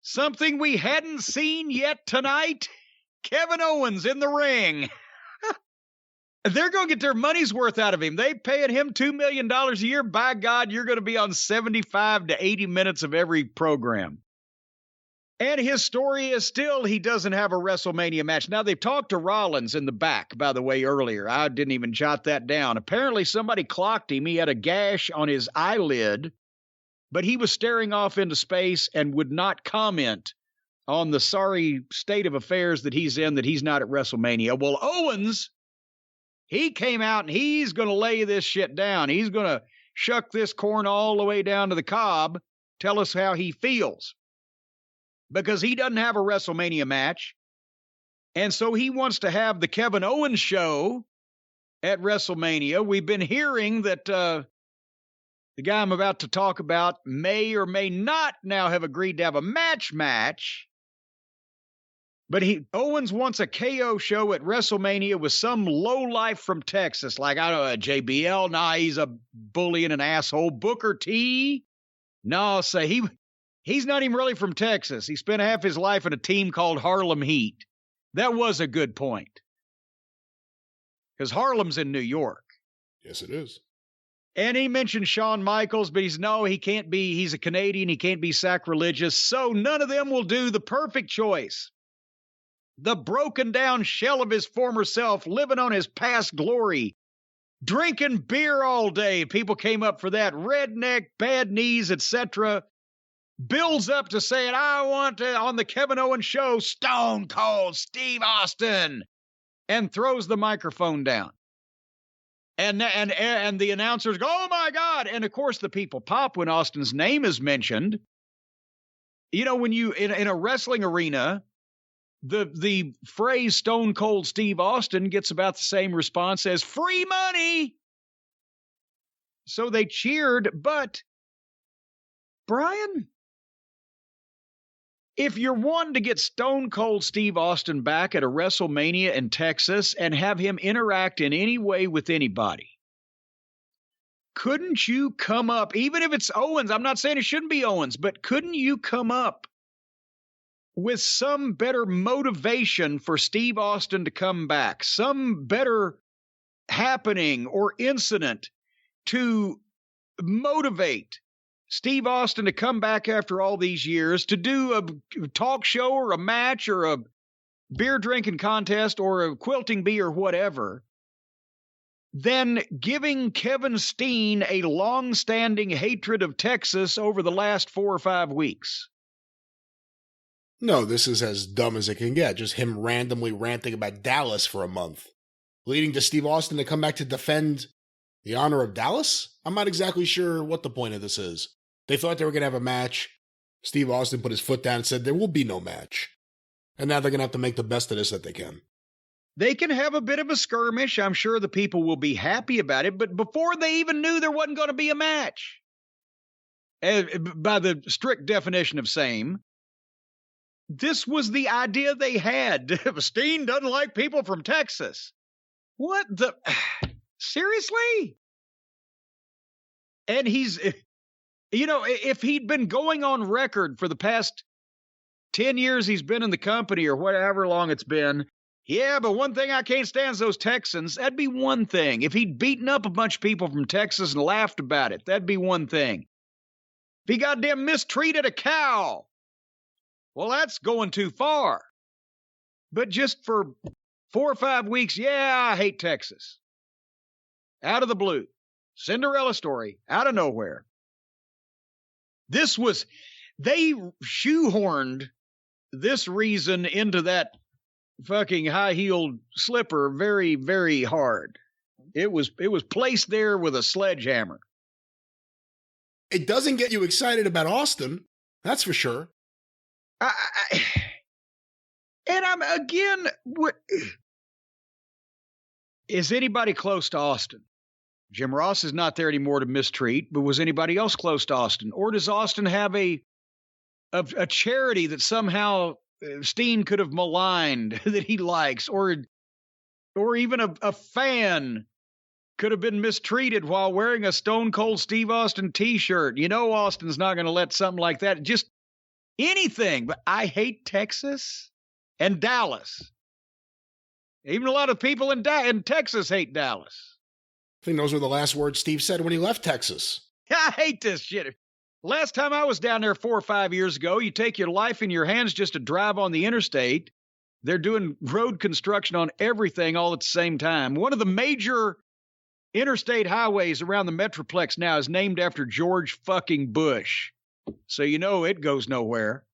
Something we hadn't seen yet tonight, Kevin Owens in the ring. They're going to get their money's worth out of him. They paying him $2 million a year. By God, you're going to be on 75 to 80 minutes of every program. And his story is still he doesn't have a WrestleMania match. Now, they've talked to Rollins in the back, by the way, earlier. I didn't even jot that down. Apparently, somebody clocked him. He had a gash on his eyelid, but he was staring off into space and would not comment on the sorry state of affairs that he's in, that he's not at WrestleMania. Well, Owens, he came out and he's going to lay this shit down. He's going to shuck this corn all the way down to the cob, tell us how he feels. Because he doesn't have a WrestleMania match. And so he wants to have the Kevin Owens show at WrestleMania. We've been hearing that the guy I'm about to talk about may or may not now have agreed to have a match. But Owens wants a KO show at WrestleMania with some lowlife from Texas. Like, I don't know, JBL. Nah, he's a bully and an asshole. Booker T. No, say he's not even really from Texas. He spent half his life in a team called Harlem Heat. That was a good point. Because Harlem's in New York. Yes, it is. And he mentioned Shawn Michaels, but he can't be, he's a Canadian, he can't be sacrilegious. So none of them will do. The perfect choice. The broken down shell of his former self, living on his past glory, drinking beer all day. People came up for that. Redneck, bad knees, etc. Builds up to saying, I want to, on the Kevin Owens show, Stone Cold Steve Austin, and throws the microphone down. And the announcers go, oh my God. And of course the people pop when Austin's name is mentioned. You know, when you, in a wrestling arena, the phrase Stone Cold Steve Austin gets about the same response as free money. So they cheered, but Brian, if you're wanting to get Stone Cold Steve Austin back at a WrestleMania in Texas and have him interact in any way with anybody, couldn't you come up, even if it's Owens, I'm not saying it shouldn't be Owens, but couldn't you come up with some better motivation for Steve Austin to come back, some better happening or incident to motivate Steve Austin to come back after all these years to do a talk show or a match or a beer drinking contest or a quilting bee or whatever, than giving Kevin Steen a long-standing hatred of Texas over the last 4 or 5 weeks? No, this is as dumb as it can get. Just him randomly ranting about Dallas for a month, leading to Steve Austin to come back to defend the honor of Dallas? I'm not exactly sure what the point of this is. They thought they were going to have a match. Steve Austin put his foot down and said there will be no match. And now they're going to have to make the best of this that they can. They can have a bit of a skirmish. I'm sure the people will be happy about it. But before they even knew there wasn't going to be a match, by the strict definition of same, this was the idea they had. Steen doesn't like people from Texas. What the? Seriously? And he's, you know, if he'd been going on record for the past 10 years he's been in the company or whatever long it's been, yeah, but one thing I can't stand is those Texans. That'd be one thing. If he'd beaten up a bunch of people from Texas and laughed about it, that'd be one thing. If he goddamn mistreated a cow, well, that's going too far. But just for 4 or 5 weeks, yeah, I hate Texas. Out of the blue. Cinderella story, out of nowhere. They shoehorned this reason into that fucking high-heeled slipper very, very hard. It was placed there with a sledgehammer. It doesn't get you excited about Austin, that's for sure. And I'm, again, is anybody close to Austin? Jim Ross is not there anymore to mistreat, but was anybody else close to Austin? Or does Austin have a charity that somehow Steen could have maligned that he likes? Or even a fan could have been mistreated while wearing a Stone Cold Steve Austin t-shirt? You know Austin's not going to let something like that. Just anything, but I hate Texas and Dallas. Even a lot of people in Texas hate Dallas. I think those were the last words Steve said when he left Texas. I hate this shit. Last time I was down there 4 or 5 years ago, you take your life in your hands just to drive on the interstate. They're doing road construction on everything all at the same time. One of the major interstate highways around the Metroplex now is named after George fucking Bush. So you know it goes nowhere.